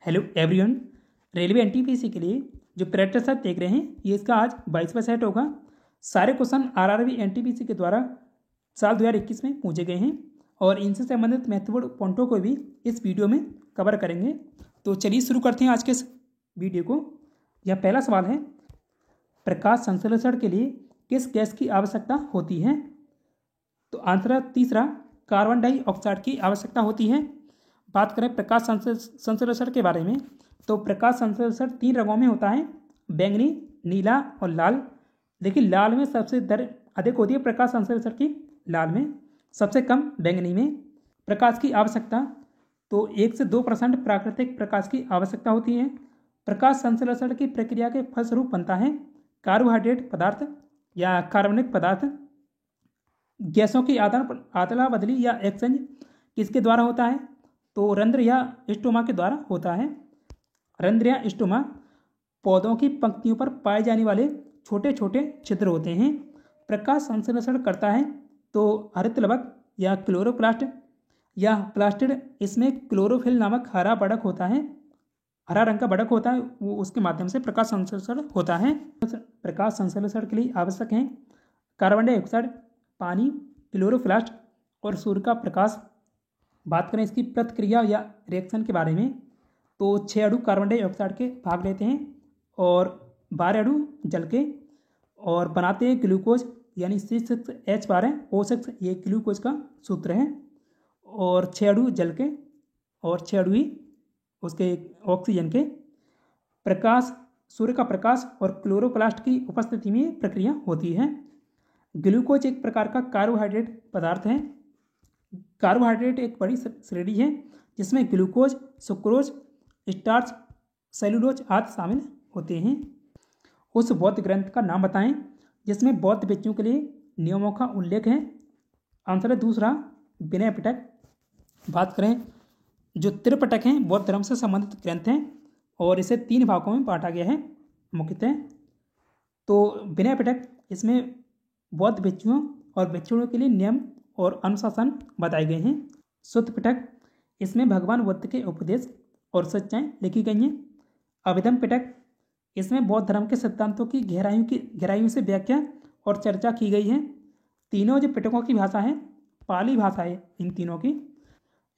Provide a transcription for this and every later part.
Hello everyone. Railway NTPC के लिए जो प्रैक्टिस सेट देख रहे हैं ये इसका आज 22वां सेट होगा। सारे क्वेश्चन आरआरबी एनटीपीसी के द्वारा साल 2021 में पूछे गए हैं और इनसे संबंधित महत्वपूर्ण पॉइंटों को भी इस वीडियो में कवर करेंगे। तो चलिए शुरू करते हैं आज के इस वीडियो को। यह पहला सवाल है, प्रकाश संश्लेषण के लिए किस गैस की आवश्यकता होती है? तो आंसर है तीसरा, कार्बन डाइऑक्साइड की आवश्यकता होती है। बात करें प्रकाश संश्लेषण के बारे में, तो प्रकाश संश्लेषण 3 रंगों में होता है, बैंगनी, नीला और लाल। लेकिन लाल में सबसे दर अधिक होती है प्रकाश संश्लेषण की, लाल में सबसे कम बैंगनी में। प्रकाश की आवश्यकता तो 1 से 2% प्राकृतिक प्रकाश की आवश्यकता होती है। प्रकाश संश्लेषण की प्रक्रिया के फलस्वरूप बनता है कार्बोहाइड्रेट पदार्थ या कार्बनिक पदार्थ। गैसों की आदला बदली या एक्सचेंज किसके द्वारा होता है? तो रंध्र या स्टोमा के द्वारा होता है। रंध्र या स्टोमा पौधों की पंक्तियों पर पाए जाने वाले छोटे छोटे छिद्र होते हैं। प्रकाश संश्लेषण करता है तो हरितलवक या क्लोरोप्लास्ट या प्लास्टिड, इसमें क्लोरोफिल नामक हरा बड़क होता है, हरा रंग का बड़क होता है, वो उसके माध्यम से प्रकाश संश्लेषण होता है। प्रकाश संश्लेषण के लिए आवश्यक हैं कार्बन डाइऑक्साइड, पानी, क्लोरोप्लास्ट और सूर्य का प्रकाश। बात करें इसकी प्रतिक्रिया या रिएक्शन के बारे में, तो 6 अणु कार्बन डाइऑक्साइड के भाग लेते हैं और 12 अणु जल के और बनाते हैं ग्लूकोज यानी C6H12O6, ये ग्लूकोज का सूत्र है। और 6 अणु जल के और 6 अणु ही उसके ऑक्सीजन के। प्रकाश, सूर्य का प्रकाश और क्लोरोप्लास्ट की उपस्थिति में प्रक्रिया होती है। ग्लूकोज एक प्रकार का कार्बोहाइड्रेट पदार्थ है। कार्बोहाइड्रेट एक बड़ी श्रेणी है जिसमें ग्लूकोज, सुक्रोज, स्टार्च, सेलुलोज आदि शामिल होते हैं। उस बौद्ध ग्रंथ का नाम बताएं जिसमें बौद्ध भिक्षुओं के लिए नियमों का उल्लेख है। आंसर है दूसरा, विनय पिटक। बात करें जो त्रिपिटक हैं बौद्ध धर्म से संबंधित ग्रंथ हैं और इसे 3 भागों में बांटा गया है मुख्यतः। तो विनय पिटक, इसमें बौद्ध भिक्षुओं और भिक्षुओं के लिए नियम और अनुशासन बताए गए हैं। सुत्त पिटक, इसमें भगवान बुद्ध के उपदेश और सच्चाई लिखी गई हैं। अभिधम पिटक, इसमें बौद्ध धर्म के सिद्धांतों की गहराइयों से व्याख्या और चर्चा की गई है। तीनों जो पिटकों की भाषा है पाली भाषा है इन तीनों की।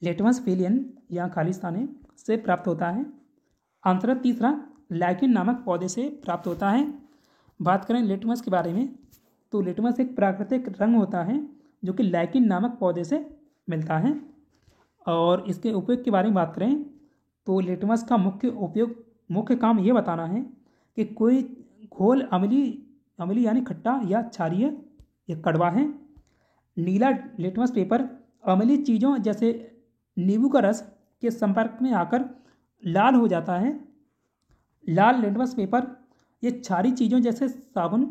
लिटमस फिलियन या खालिस्तानी से प्राप्त होता है। आंसर तीसरा, लाइकिन नामक पौधे से प्राप्त होता है। बात करें लिटमस के बारे में, तो लिटमस एक प्राकृतिक रंग होता है जो कि लाइकिन नामक पौधे से मिलता है। और इसके उपयोग के बारे में बात करें तो लिटमस का मुख्य काम ये बताना है कि कोई घोल अम्लीय यानी खट्टा या क्षारीय या कड़वा है। नीला लिटमस पेपर अम्लीय चीज़ों जैसे नींबू का रस के संपर्क में आकर लाल हो जाता है। लाल लिटमस पेपर ये क्षारीय चीज़ों जैसे साबुन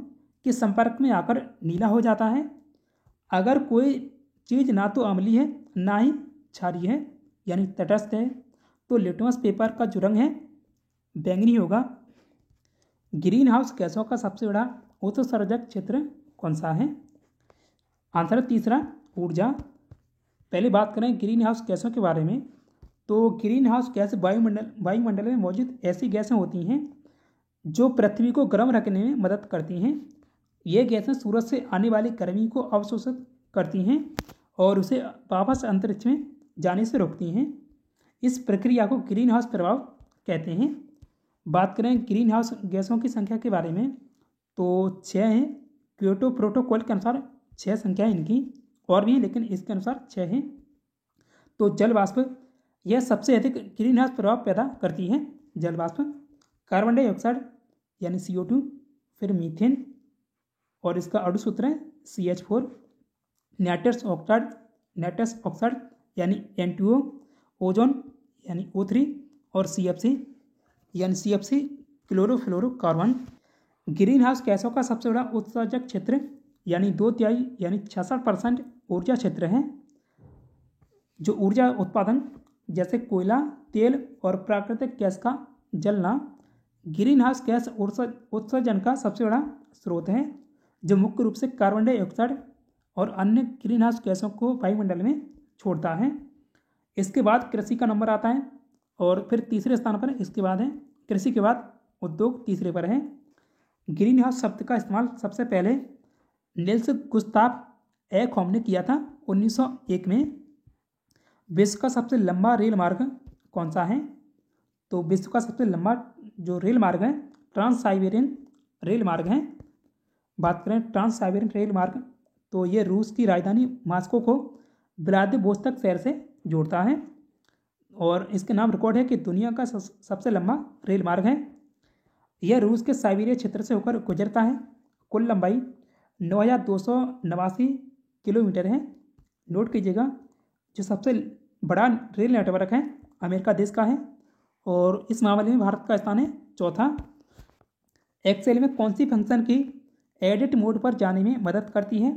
के संपर्क में आकर नीला हो जाता है। अगर कोई चीज़ ना तो अम्लीय है ना ही क्षारीय है यानी तटस्थ है, तो लिटमस पेपर का जो रंग है बैंगनी होगा। ग्रीन हाउस गैसों का सबसे बड़ा उत्सर्जक क्षेत्र कौन सा है? आंसर तीसरा, ऊर्जा। पहले बात करें ग्रीन हाउस गैसों के बारे में, तो ग्रीन हाउस गैस वायुमंडल में मौजूद ऐसी गैसें होती हैं जो पृथ्वी को गर्म रखने में मदद करती हैं। ये गैसें सूरज से आने वाली गर्मी को अवशोषित करती हैं और उसे वापस अंतरिक्ष में जाने से रोकती हैं। इस प्रक्रिया को ग्रीन हाउस प्रभाव कहते हैं। बात करें ग्रीन हाउस गैसों की संख्या के बारे में, तो 6 हैं। क्योटो प्रोटोकॉल के अनुसार 6 संख्या है इनकी, और भी लेकिन इसके अनुसार 6 हैं। तो जल वाष्प, यह सबसे अधिक ग्रीन हाउस प्रभाव पैदा करती है। जल वाष्प, कार्बन डाइऑक्साइड यानी CO2, फिर मीथेन और इसका अणु सूत्र है CH4, नाइट्रस ऑक्साइड यानी N2O, ओजोन यानी O3 और CFC यानी CFC क्लोरोफ्लोरोकार्बन। ग्रीन हाउस गैसों का सबसे बड़ा उत्सर्जक क्षेत्र यानी 2/3 यानी 66% ऊर्जा क्षेत्र है। जो ऊर्जा उत्पादन जैसे कोयला, तेल और प्राकृतिक गैस का जलना ग्रीन हाउस गैस उत्सर्जन का सबसे बड़ा स्रोत है, जो मुख्य रूप से कार्बन डाइऑक्साइड और अन्य ग्रीन हाउस गैसों को वायुमंडल में छोड़ता है। इसके बाद कृषि का नंबर आता है और फिर तीसरे स्थान पर इसके बाद है कृषि के बाद उद्योग तीसरे पर है। ग्रीन हाउस शब्द का इस्तेमाल सबसे पहले निल्स गुस्ताफ एकहॉम ने किया था 1901 में। विश्व का सबसे लंबा रेल मार्ग कौन सा है? तो विश्व का सबसे लंबा जो रेल मार्ग है ट्रांस साइबेरियन रेल मार्ग है। बात करें ट्रांस साइबेरियन रेल मार्ग, तो ये रूस की राजधानी मॉस्को को व्लादिवोस्तोक शहर से जोड़ता है और इसके नाम रिकॉर्ड है कि दुनिया का सबसे लंबा रेल मार्ग है। यह रूस के साइबेरिया क्षेत्र से होकर गुजरता है। कुल लंबाई 9,289 किलोमीटर है। नोट कीजिएगा, जो सबसे बड़ा रेल नेटवर्क है अमेरिका देश का है और इस मामले में भारत का स्थान है चौथा। एक्सेल में कौन सी फंक्शन की एडिट मोड पर जाने में मदद करती है?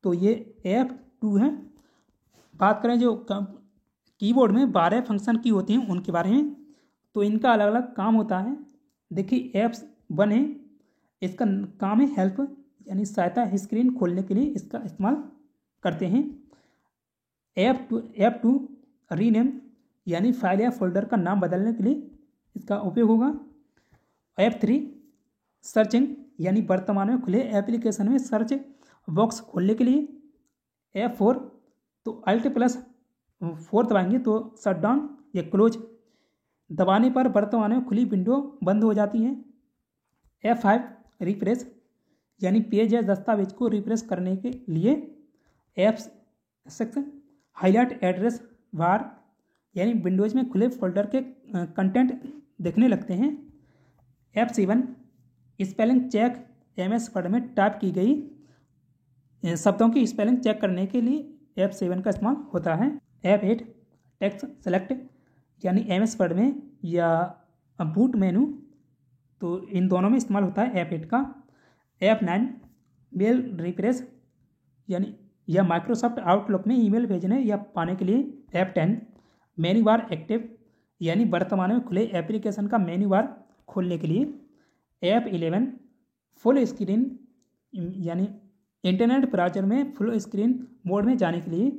तो ये F2 है। बात करें जो कीबोर्ड में 12 फंक्शन की होती हैं उनके बारे में, तो इनका अलग अलग काम होता है। देखिए F1 है, इसका काम है हेल्प यानी सहायता, स्क्रीन खोलने के लिए इसका इस्तेमाल करते हैं। F2 रीनेम यानी फाइल या फोल्डर का नाम बदलने के लिए इसका उपयोग होगा। F3 सर्चिंग यानी वर्तमान में खुले एप्लीकेशन में सर्च बॉक्स खोलने के लिए। F4 तो Alt+4 दबाएंगे तो शटडाउन या क्लोज दबाने पर वर्तमान में खुली विंडो बंद हो जाती है। F5 रिफ्रेश यानी पेज या दस्तावेज को रिफ्रेश करने के लिए। F6 हाईलाइट एड्रेस बार यानी विंडोज में खुले फोल्डर के कंटेंट देखने लगते हैं। F7 spelling check MS Word में टाइप की गई शब्दों की स्पेलिंग चेक करने के लिए F7 का इस्तेमाल होता है। F8 टेक्स्ट सेलेक्ट यानी MS वर्ड में या बूट मेनू, तो इन दोनों में इस्तेमाल होता है F8 का। F9 मेल रिफ्रेश यानी या माइक्रोसॉफ्ट आउटलुक में ईमेल भेजने या पाने के लिए। F10 मेन्यू बार एक्टिव यानी वर्तमान में खुले एप्लीकेशन का मेन्यू बार खोलने के लिए। F11 फुल स्क्रीन यानी इंटरनेट ब्राउज़र में फुल स्क्रीन मोड में जाने के लिए।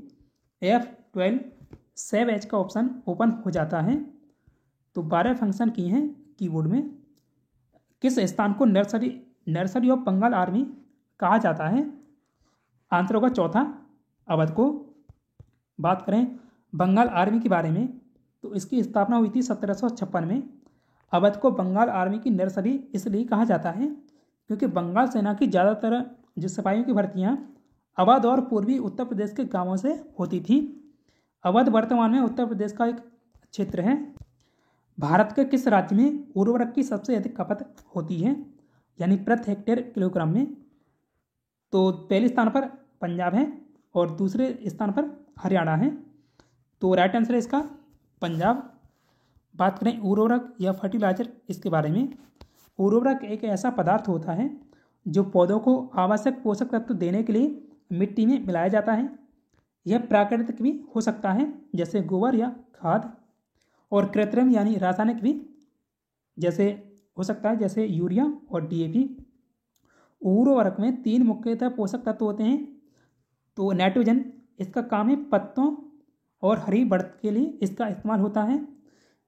F12 सेव एज का ऑप्शन ओपन हो जाता है। तो 12 फंक्शन की हैं कीबोर्ड में। किस स्थान को नर्सरी ऑफ बंगाल आर्मी कहा जाता है? आंसर होगा चौथा, अवध को। बात करें बंगाल आर्मी के बारे में, तो इसकी स्थापना हुई थी 1756 में। अवध को बंगाल आर्मी की नर्सरी इसलिए कहा जाता है क्योंकि बंगाल सेना की ज़्यादातर जो सिपाहियों की भर्तियाँ अवध और पूर्वी उत्तर प्रदेश के गांवों से होती थी। अवध वर्तमान में उत्तर प्रदेश का एक क्षेत्र है। भारत के किस राज्य में उर्वरक की सबसे अधिक खपत होती है यानी प्रति हेक्टेयर किलोग्राम में? तो पहले स्थान पर पंजाब है और दूसरे स्थान पर हरियाणा है। तो राइट आंसर है इसका पंजाब। बात करें उर्वरक या फर्टिलाइजर, इसके बारे में। उर्वरक एक ऐसा पदार्थ होता है जो पौधों को आवश्यक पोषक तत्व देने के लिए मिट्टी में मिलाया जाता है। यह प्राकृतिक भी हो सकता है जैसे गोबर या खाद, और कृत्रिम यानी रासायनिक भी जैसे हो सकता है जैसे यूरिया और DAP। उर्वरक में 3 मुख्यतः पोषक तत्व होते हैं। तो नाइट्रोजन, इसका काम है पत्तों और हरी बढ़त के लिए इसका इस्तेमाल होता है।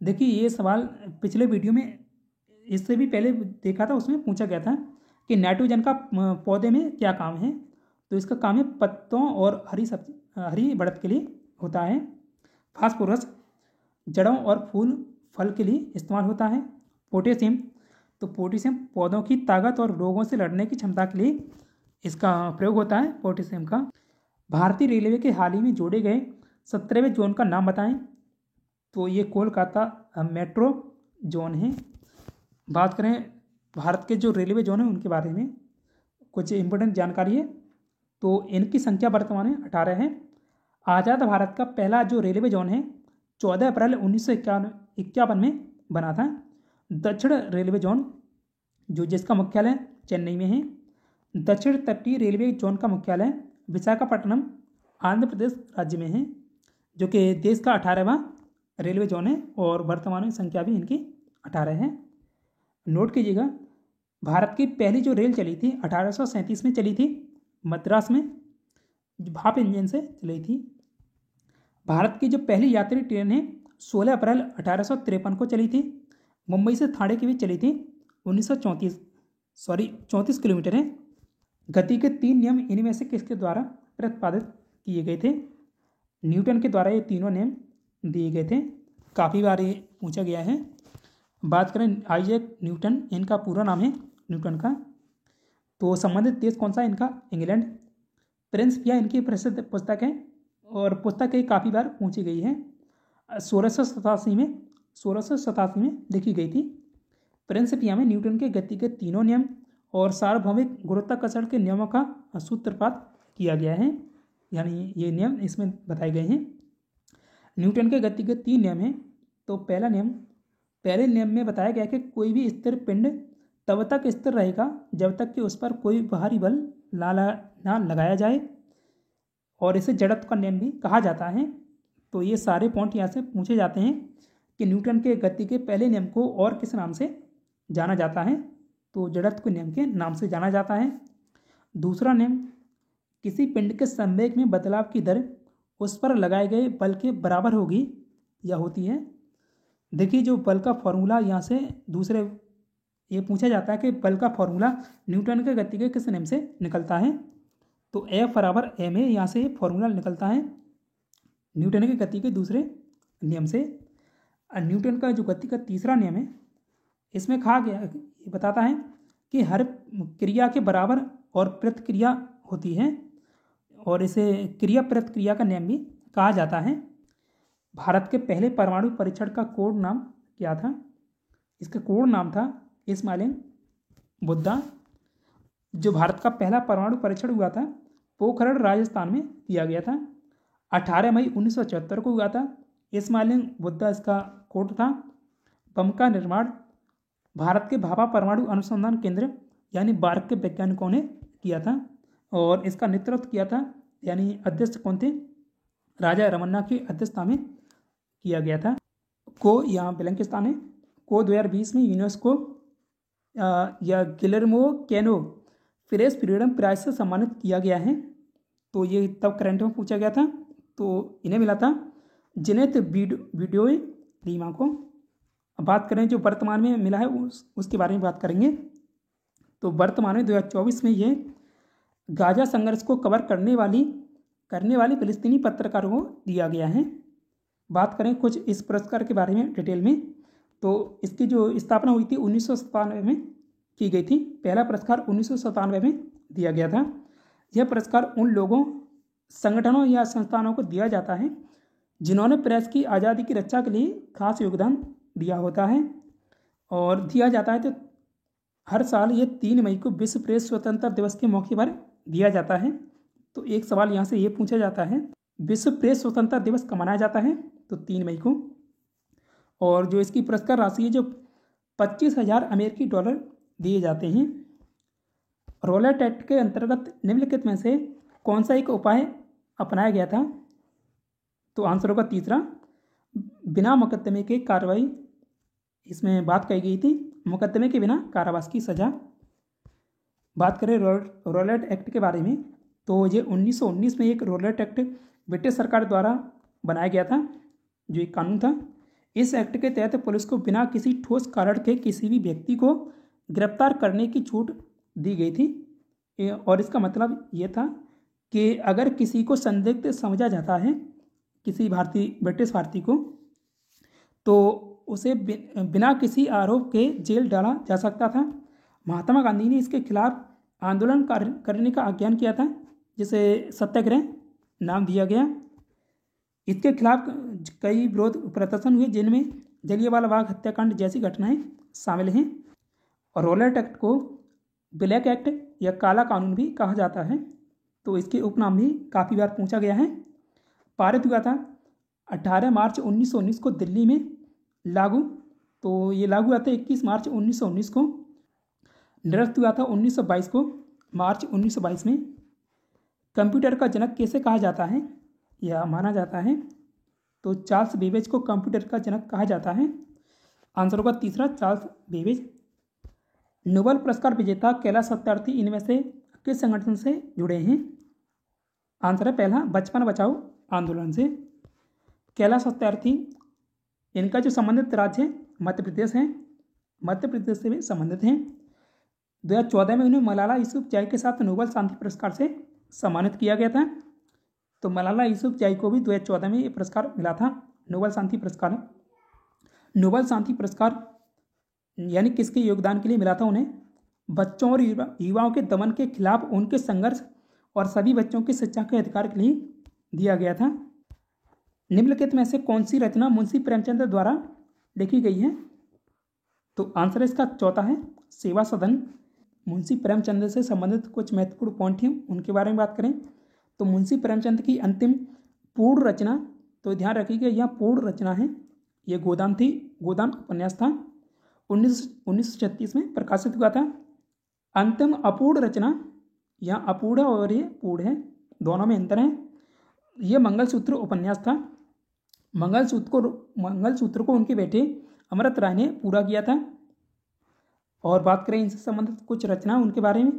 देखिए ये सवाल पिछले वीडियो में इससे भी पहले देखा था, उसमें पूछा गया था कि नाइट्रोजन का पौधे में क्या काम है। तो इसका काम है पत्तों और हरी बढ़त के लिए होता है। फास्फोरस जड़ों और फूल फल के लिए इस्तेमाल होता है। पोटेशियम, तो पोटेशियम पौधों की ताकत और रोगों से लड़ने की क्षमता के लिए इसका प्रयोग होता है पोटेशियम का। भारतीय रेलवे के हाल ही में जोड़े गए 17वें जोन का नाम बताएं। तो ये कोलकाता मेट्रो जोन है। बात करें भारत के जो रेलवे जोन है उनके बारे में कुछ इंपॉर्टेंट जानकारी है। तो इनकी संख्या वर्तमान में 18 है। आज़ाद भारत का पहला जो रेलवे जोन है 14 अप्रैल 1951 में बना था। दक्षिण रेलवे जोन जो जिसका मुख्यालय चेन्नई में है। दक्षिण तटीय रेलवे जोन का मुख्यालय विशाखापट्टनम आंध्र प्रदेश राज्य में है, जो कि देश का 18वां रेलवे जोन है और वर्तमान में संख्या भी इनकी 18 है। नोट कीजिएगा, भारत की पहली जो रेल चली थी 1837 में चली थी, मद्रास में, भाप इंजन से चली थी। भारत की जो पहली यात्री ट्रेन है 16 अप्रैल 1853 को चली थी। मुंबई से ठाणे के बीच चली थी। 34 किलोमीटर है। गति के 3 नियम इनमें से किसके द्वारा प्रतिपादित किए गए थे? न्यूटन के द्वारा ये तीनों नियम दिए गए थे। काफ़ी बार ये पूछा गया है। बात करें आइजैक न्यूटन, इनका पूरा नाम है न्यूटन का। तो संबंधित देश कौन सा है इनका? इंग्लैंड। प्रिंसिपिया इनकी प्रसिद्ध पुस्तक है और पुस्तक ये काफ़ी बार पूछी गई है। 1687 में लिखी गई थी। प्रिंसिपिया में न्यूटन के गति के तीनों नियम और सार्वभौमिक गुरुत्वाकर्षण के नियमों का सूत्रपात किया गया है, यानी ये नियम इसमें बताए गए हैं। न्यूटन के गति के 3 नियम हैं। तो पहले नियम में बताया गया कि कोई भी स्थिर पिंड तब तक स्थिर रहेगा जब तक कि उस पर कोई बाहरी बल ना लगाया जाए, और इसे जड़त्व का नियम भी कहा जाता है। तो ये सारे पॉइंट यहाँ से पूछे जाते हैं कि न्यूटन के गति के पहले नियम को और किस नाम से जाना जाता है? तो जड़त्व के नियम के नाम से जाना जाता है। दूसरा नियम, किसी पिंड के संवेग में बदलाव की दर उस पर लगाए गए बल के बराबर होगी या होती है। देखिए, जो बल का फॉर्मूला यहाँ से दूसरे ये पूछा जाता है कि बल का फॉर्मूला न्यूटन के गति के किस नियम से निकलता है? तो F बराबर ma, यहाँ से फॉर्मूला निकलता है न्यूटन की गति के दूसरे नियम से। न्यूटन का जो गति का तीसरा नियम है, इसमें कहा गया, ये बताता है कि हर क्रिया के बराबर और प्रतिक्रिया होती है, और इसे क्रिया प्रतिक्रिया का नियम भी कहा जाता है। भारत के पहले परमाणु परीक्षण का कोड नाम क्या था? इसका कोड नाम था इस्माइल बुद्धा। जो भारत का पहला परमाणु परीक्षण हुआ था पोखरण राजस्थान में किया गया था। 18 मई 1974 को हुआ था। इस्माइल बुद्धा इसका कोड था। बम का निर्माण भारत के भाभा परमाणु अनुसंधान केंद्र यानी बार्क के वैज्ञानिकों ने किया था, और इसका नेतृत्व किया था, यानी अध्यक्ष कौन थे? राजा रमन्ना की अध्यक्षता में किया गया था। को यहाँ बिलंग के स्थान है। को 2020 में यूनेस्को या Guillermo Cano press freedom prize से सम्मानित किया गया है। तो ये तब करंट में पूछा गया था, तो इन्हें मिला था जेनेट वीडियो लीमा को। अब बात करें जो वर्तमान में मिला है उसके बारे में बात करेंगे। तो वर्तमान में 2024 में ये गाजा संघर्ष को कवर करने वाली फिलिस्तीनी पत्रकारों को दिया गया है। बात करें कुछ इस पुरस्कार के बारे में डिटेल में, तो इसकी जो स्थापना हुई थी 1997 में की गई थी। पहला पुरस्कार 1997 में दिया गया था। यह पुरस्कार उन लोगों, संगठनों या संस्थानों को दिया जाता है जिन्होंने प्रेस की आज़ादी की रक्षा के लिए खास योगदान दिया होता है, और दिया जाता है। तो हर साल ये 3 मई को विश्व प्रेस स्वतंत्रता दिवस के मौके पर दिया जाता है। तो एक सवाल यहाँ से ये पूछा जाता है, विश्व प्रेस स्वतंत्रता दिवस कब मनाया जाता है? तो 3 मई को। और जो इसकी पुरस्कार राशि है जो 25,000 अमेरिकी डॉलर दिए जाते हैं। रोलेट एक्ट के अंतर्गत निम्नलिखित में से कौन सा एक उपाय अपनाया गया था? तो आंसर होगा तीसरा, बिना मुकदमे के कार्रवाई। इसमें बात कही गई थी मुकदमे के बिना कारावास की सजा। बात करें रोलेट एक्ट के बारे में, तो ये 1919 में एक रोलेट एक्ट ब्रिटिश सरकार द्वारा बनाया गया था, जो एक कानून था। इस एक्ट के तहत पुलिस को बिना किसी ठोस कारण के किसी भी व्यक्ति को गिरफ्तार करने की छूट दी गई थी, और इसका मतलब ये था कि अगर किसी को संदिग्ध समझा जाता है, किसी ब्रिटिश भारतीय को, तो उसे बिना किसी आरोप के जेल डाला जा सकता था। महात्मा गांधी ने इसके खिलाफ आंदोलन करने का आह्वान किया था, जिसे सत्याग्रह नाम दिया गया। इसके खिलाफ कई विरोध प्रदर्शन हुए, जिनमें जलियांवाला बाग हत्याकांड जैसी घटनाएं शामिल हैं। और रोलेट एक्ट को ब्लैक एक्ट या काला कानून भी कहा जाता है। तो इसके उपनाम भी काफ़ी बार पूछा गया है। पारित हुआ था 18 मार्च 1919 को दिल्ली में लागू। तो ये लागू हुआ था 21 मार्च 1919 को। निरस्त हुआ था 1922 को, मार्च 1922 में। कंप्यूटर का जनक कैसे कहा जाता है या माना जाता है? तो चार्ल्स बेबेज को कंप्यूटर का जनक कहा जाता है। आंसर होगा तीसरा, चार्ल्स बेबेज। नोबेल पुरस्कार विजेता कैलाश सत्यार्थी इनमें से किस संगठन से जुड़े हैं? आंसर है पहला, बचपन बचाओ आंदोलन से। कैलाश सत्यार्थी इनका जो संबंधित राज्य है मध्य प्रदेश है, मध्य प्रदेश से भी संबंधित हैं। 2014 में उन्हें मलाला यूसुफजई के साथ नोबेल शांति पुरस्कार से सम्मानित किया गया था। तो मलाला यूसुफजई को भी 2014 में ये पुरस्कार मिला था, नोबेल शांति पुरस्कार। नोबेल शांति पुरस्कार यानी किसके योगदान के लिए मिला था उन्हें? बच्चों और युवाओं के दमन के खिलाफ उनके संघर्ष और सभी बच्चों की शिक्षा के अधिकार के लिए दिया गया था। निम्नलिखित में से कौन सी रचना मुंशी प्रेमचंद द्वारा लिखी गई है? तो आंसर इसका चौथा है सेवा सदन। मुंशी प्रेमचंद से संबंधित कुछ महत्वपूर्ण पॉइंट हैं, उनके बारे में बात करें तो मुंशी प्रेमचंद की अंतिम पूर्ण रचना, तो ध्यान रखिएगा यह पूर्ण रचना है, ये गोदान थी। गोदान उपन्यास था, 1936 में प्रकाशित हुआ था। अंतिम अपूर्ण रचना, यहाँ अपूर्ण और ये पूर्ण है, दोनों में अंतर है। यह मंगलसूत्र उपन्यास था। मंगलसूत्र को उनके बेटे अमृत राय ने पूरा किया था। और बात करें इनसे संबंधित कुछ रचना उनके बारे में,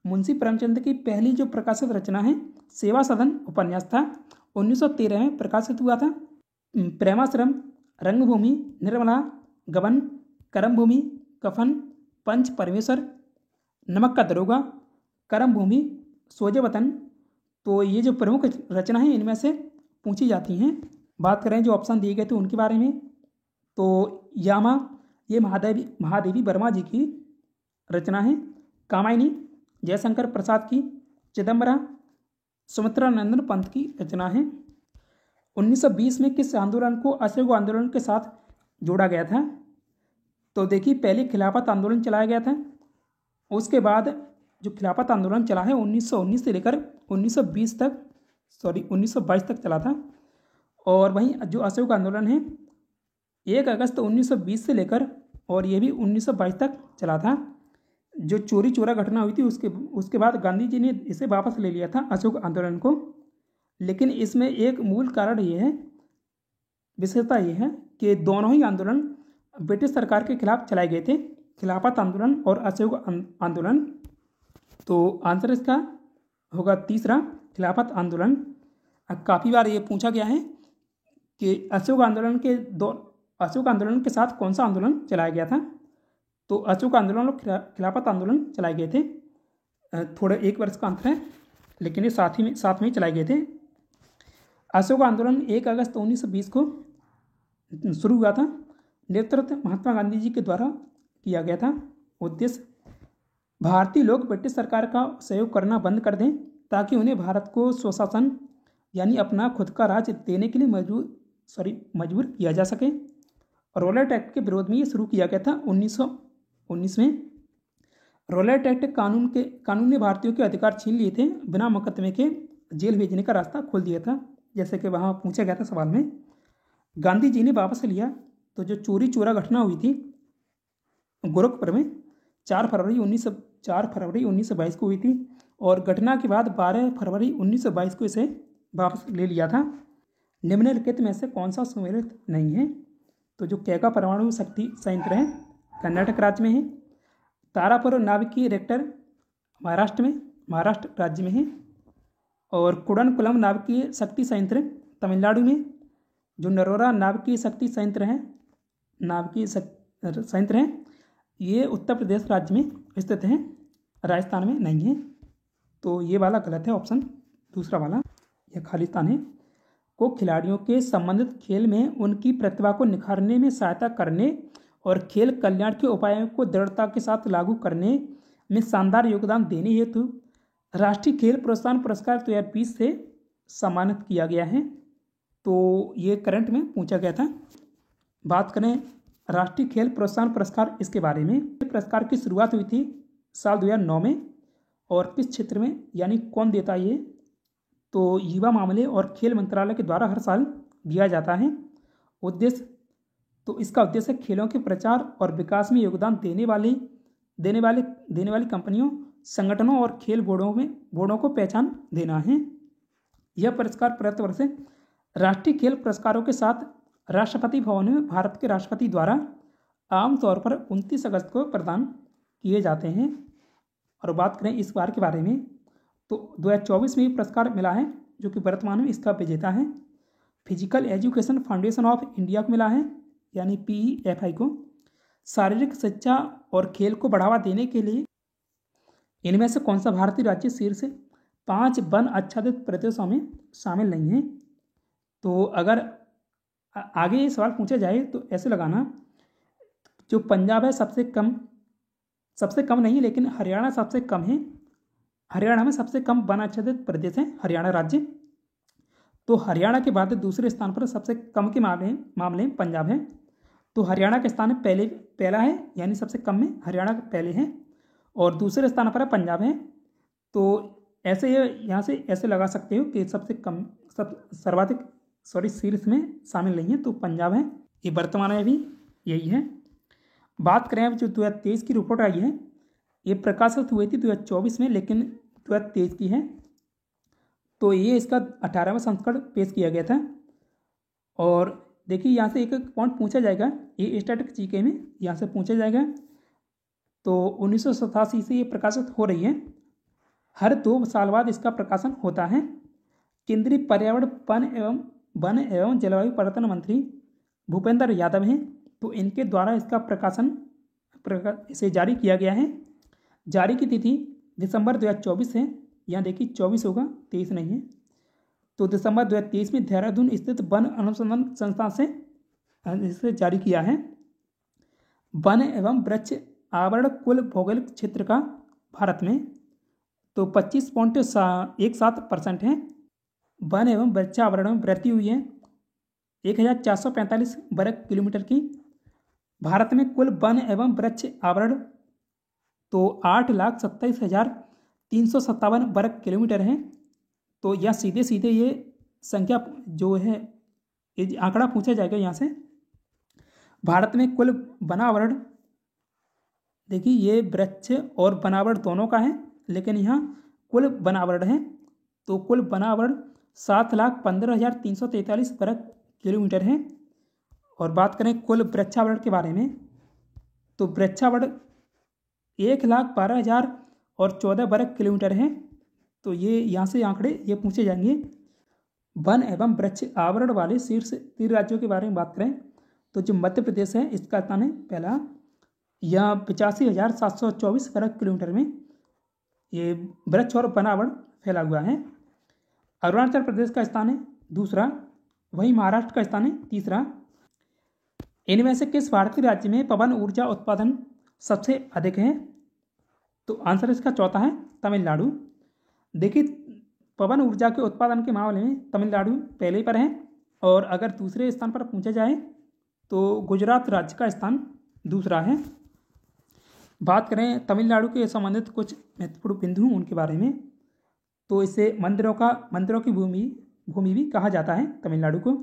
मुंशी प्रेमचंद की पहली जो प्रकाशित रचना है सेवा सदन उपन्यास था, 1913 में प्रकाशित हुआ था। प्रेमाश्रम, रंगभूमि, निर्मला, गबन, कर्मभूमि, कफन, पंच परमेश्वर, नमक का दरोगा, कर्मभूमि, सोजे वतन, तो ये जो प्रमुख रचना है इनमें से पूछी जाती हैं। बात करें जो ऑप्शन दिए गए थे उनके बारे में, तो यामा ये महादेवी वर्मा जी की रचना है। कामायनी जयशंकर प्रसाद की। चिदम्बरा सुमित्रा नंदन पंत की रचना है। 1920 में किस आंदोलन को असहयोग आंदोलन के साथ जोड़ा गया था? तो देखिए पहले खिलाफत आंदोलन चलाया गया था, उसके बाद जो खिलाफत आंदोलन चला है 1919 से लेकर 1922 तक चला था। और वहीं जो असहयोग आंदोलन है 1 अगस्त 1920 से लेकर और ये भी 1922 तक चला था। जो चोरी चोरा घटना हुई थी उसके बाद गांधी जी ने इसे वापस ले लिया था असहयोग आंदोलन को। लेकिन इसमें एक मूल कारण ये है, विशेषता ये है कि दोनों ही आंदोलन ब्रिटिश सरकार के खिलाफ चलाए गए थे, खिलाफत आंदोलन और असहयोग आंदोलन। तो आंसर इसका होगा तीसरा, खिलाफत आंदोलन। काफ़ी बार ये पूछा गया है कि असहयोग आंदोलन के साथ कौन सा आंदोलन चलाया गया था? तो असहयोग आंदोलन और खिलाफत आंदोलन चलाए गए थे। थोड़ा 1 वर्ष का अंतर है, लेकिन ये साथ में ही चलाए गए थे। असहयोग आंदोलन 1 अगस्त 1920 को शुरू हुआ था। नेतृत्व महात्मा गांधी जी के द्वारा किया गया था। उद्देश्य भारतीय लोग ब्रिटिश सरकार का सहयोग करना बंद कर दें ताकि उन्हें भारत को स्वशासन यानी अपना खुद का राज्य देने के लिए मजबूर किया जा सके। रॉलेट एक्ट के विरोध में ये शुरू किया गया था 1919 में। रॉलेट एक्ट कानून ने भारतीयों के अधिकार छीन लिए थे, बिना मुकदमे के जेल भेजने का रास्ता खोल दिया था, जैसे कि वहाँ पूछा गया था सवाल में। गांधी जी ने वापस लिया। तो जो चोरी चोरा घटना हुई थी गोरखपुर में 4 फरवरी 1922 को हुई थी, और घटना के बाद 12 फरवरी 1922 को इसे वापस ले लिया था। निम्नलिखित में से कौन सा सम्मिलित नहीं है? तो जो कैगा परमाणु शक्ति संयंत्र है कर्नाटक राज्य में है। तारापुर नाविकीय रिएक्टर महाराष्ट्र राज्य में है। और कुडनकुलम नाविकीय शक्ति संयंत्र तमिलनाडु में। जो नरोरा नाविकीय शक्ति संयंत्र है ये उत्तर प्रदेश राज्य में स्थित है, राजस्थान में नहीं है। तो ये वाला गलत है, ऑप्शन दूसरा वाला यह खाली स्थान है। को खिलाड़ियों के संबंधित खेल में उनकी प्रतिभा को निखारने में सहायता करने और खेल कल्याण के उपायों को दृढ़ता के साथ लागू करने में शानदार योगदान देने हेतु राष्ट्रीय खेल प्रोत्साहन पुरस्कार 2020 से सम्मानित किया गया है। तो ये करंट में पूछा गया था। बात करें राष्ट्रीय खेल प्रोत्साहन पुरस्कार, इसके बारे में पुरस्कार की शुरुआत हुई थी साल 2009 में, और किस क्षेत्र में यानी कौन देता है ये? तो युवा मामले और खेल मंत्रालय के द्वारा हर साल दिया जाता है। इसका उद्देश्य खेलों के प्रचार और विकास में योगदान देने वाली कंपनियों, संगठनों और खेल बोर्डों को पहचान देना है। यह पुरस्कार प्रति वर्ष राष्ट्रीय खेल पुरस्कारों के साथ राष्ट्रपति भवन में भारत के राष्ट्रपति द्वारा आमतौर पर 29 अगस्त को प्रदान किए जाते हैं। और बात करें इस बार के बारे में, तो 2024 में पुरस्कार मिला है, जो कि वर्तमान में इसका विजेता है। Physical education foundation of India को मिला है। यानी PEFI को शारीरिक शिक्षा और खेल को बढ़ावा देने के लिए इनमें से कौन सा भारतीय राज्य शीर्ष 5 वन आच्छादित प्रदेशों में शामिल नहीं है? तो अगर आगे ये सवाल पूछा जाए तो ऐसे लगाना, जो पंजाब है सबसे कम नहीं, लेकिन हरियाणा सबसे कम है। हरियाणा में सबसे कम वन आच्छादित प्रदेश है हरियाणा राज्य। तो हरियाणा के बाद दूसरे स्थान पर सबसे कम के मामले में पंजाब है। तो हरियाणा का स्थान पहला है, यानी सबसे कम में हरियाणा पहले है, और दूसरे स्थान पर पंजाब है। तो ऐसे यहाँ से ऐसे लगा सकते हो कि शीर्ष में शामिल नहीं है, तो पंजाब है। ये वर्तमान में भी यही है। बात करें अब जो 2023 की रिपोर्ट आई है, ये प्रकाशित हुई थी 2024 में, लेकिन 2023 की है। तो ये इसका 18वां संस्करण पेश किया गया था। और देखिए यहाँ से एक पॉइंट पूछा जाएगा, ये स्टैटिक जीके में यहाँ से पूछा जाएगा। तो 1987 से ये प्रकाशित हो रही है, हर 2 साल बाद इसका प्रकाशन होता है। केंद्रीय पर्यावरण वन एवं जलवायु परिवर्तन मंत्री भूपेंद्र यादव हैं, तो इनके द्वारा इसका प्रकाशन इसे जारी किया गया है। जारी की तिथि दिसंबर 2024 है। यहाँ देखिए 24 होगा, 23 नहीं है। तो दिसंबर 2023 में देहरादून स्थित वन अनुसंधान संस्थान से इसे जारी किया है। वन एवं वृक्ष आवरण कुल भौगोलिक क्षेत्र का भारत में तो 25.17% है। वन एवं वृक्षावरण में वृद्धि हुई है 1445 वर्ग किलोमीटर की। भारत में कुल वन एवं वृक्ष आवरण तो 8,27,357 वर्ग किलोमीटर है। तो यह सीधे सीधे ये संख्या जो है, ये आंकड़ा पूछा जाएगा यहाँ से। भारत में कुल वनावरण, देखिए ये वृक्ष और वनावरण दोनों का है, लेकिन यहाँ कुल वनावरण है। तो कुल वनावरण 7,15,343 वर्ग किलोमीटर है। और बात करें कुल वृक्षावरण के बारे में, तो वृक्षावरण 1,12,014 वर्ग किलोमीटर है। तो ये यहाँ से आंकड़े ये पूछे जाएंगे। वन एवं वृक्ष आवरण वाले शीर्ष 3 राज्यों के बारे में बात करें तो जो मध्य प्रदेश है इसका स्थान है पहला, यह 85,724 वर्ग किलोमीटर में ये वृक्ष और वनावरण फैला हुआ है। अरुणाचल प्रदेश का स्थान है दूसरा, वहीं महाराष्ट्र का स्थान है तीसरा। इनमें से किस भारतीय राज्य में पवन ऊर्जा उत्पादन सबसे अधिक है? तो आंसर इसका चौथा है तमिलनाडु। देखिए पवन ऊर्जा के उत्पादन के मामले में तमिलनाडु पहले पर है, और अगर दूसरे स्थान पर पूछा जाए तो गुजरात राज्य का स्थान दूसरा है। बात करें तमिलनाडु के संबंधित कुछ महत्वपूर्ण बिंदु उनके बारे में, तो इसे मंदिरों की भूमि भी कहा जाता है तमिलनाडु को।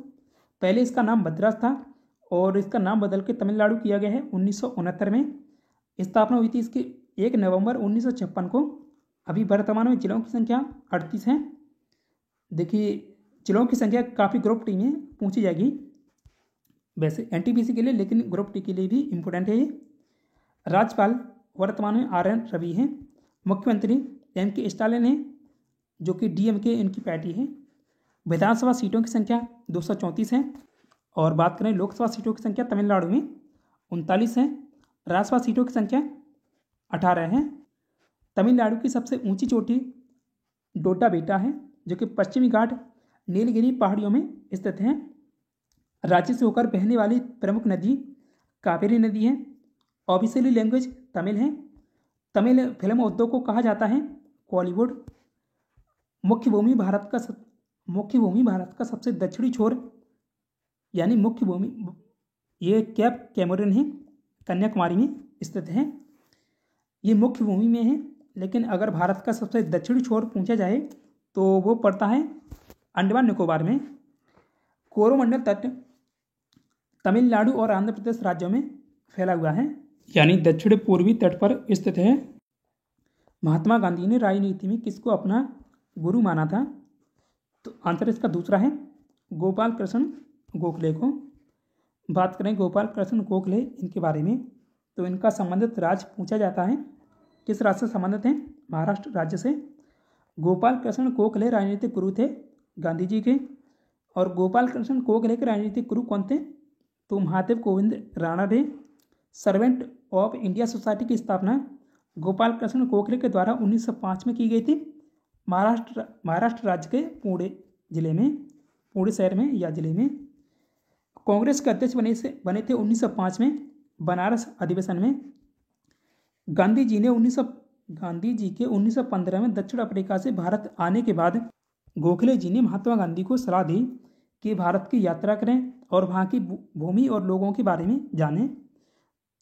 पहले इसका नाम मद्रास था और इसका नाम बदल के तमिलनाडु किया गया है 1969 में। स्थापना हुई थी इसकी 1 नवंबर 1956 को। अभी वर्तमान में जिलों की संख्या 38 है। देखिए जिलों की संख्या काफ़ी ग्रुप टी में पूछी जाएगी, वैसे एनटीपीसी के लिए, लेकिन ग्रुप टी के लिए भी इम्पोर्टेंट है ये। राज्यपाल वर्तमान में RN रवि हैं। मुख्यमंत्री MK स्टालिन हैं, जो कि DMK इनकी पार्टी है। विधानसभा सीटों की संख्या 234 है। और बात करें लोकसभा सीटों की संख्या तमिलनाडु में 39 है। राज्यसभा सीटों की संख्या 18 है। तमिलनाडु की सबसे ऊंची चोटी डोडा बेटा है, जो कि पश्चिमी घाट नीलगिरी पहाड़ियों में स्थित है। राज्य से होकर बहने वाली प्रमुख नदी कावेरी नदी है। ऑफिशियली लैंग्वेज तमिल है। तमिल फिल्म उद्योग को कहा जाता है बॉलीवुड। मुख्य भूमि भारत का सबसे दक्षिणी छोर, यानी मुख्य भूमि ये कैप कैमरून है, कन्याकुमारी में स्थित है। ये मुख्य भूमि में है, लेकिन अगर भारत का सबसे दक्षिणी छोर पूछा जाए तो वो पड़ता है अंडमान निकोबार में। कोरोमंडल तट तमिलनाडु और आंध्र प्रदेश राज्यों में फैला हुआ है, यानी दक्षिण पूर्वी तट पर स्थित है। महात्मा गांधी ने राजनीति में किसको अपना गुरु माना था? तो आंसर इसका दूसरा है गोपाल कृष्ण गोखले को। बात करें गोपाल कृष्ण गोखले इनके बारे में, तो इनका संबंधित राज्य पूछा जाता है। किस राज्य से संबंधित हैं? महाराष्ट्र राज्य से। गोपाल कृष्ण गोखले राजनीतिक गुरु थे गांधी जी के। और गोपाल कृष्ण गोखले के राजनीतिक गुरु कौन थे? तो महादेव गोविंद राणा ने सर्वेंट ऑफ इंडिया सोसाइटी की स्थापना गोपाल कृष्ण गोखले के द्वारा 1905 में की गई थी। महाराष्ट्र राज्य के पुणे शहर में या जिले में। कांग्रेस के अध्यक्ष बने थे 1905 में बनारस अधिवेशन में। गांधी जी के 1915 में दक्षिण अफ्रीका से भारत आने के बाद गोखले जी ने महात्मा गांधी को सलाह दी कि भारत की यात्रा करें और वहाँ की भूमि और लोगों के बारे में जानें।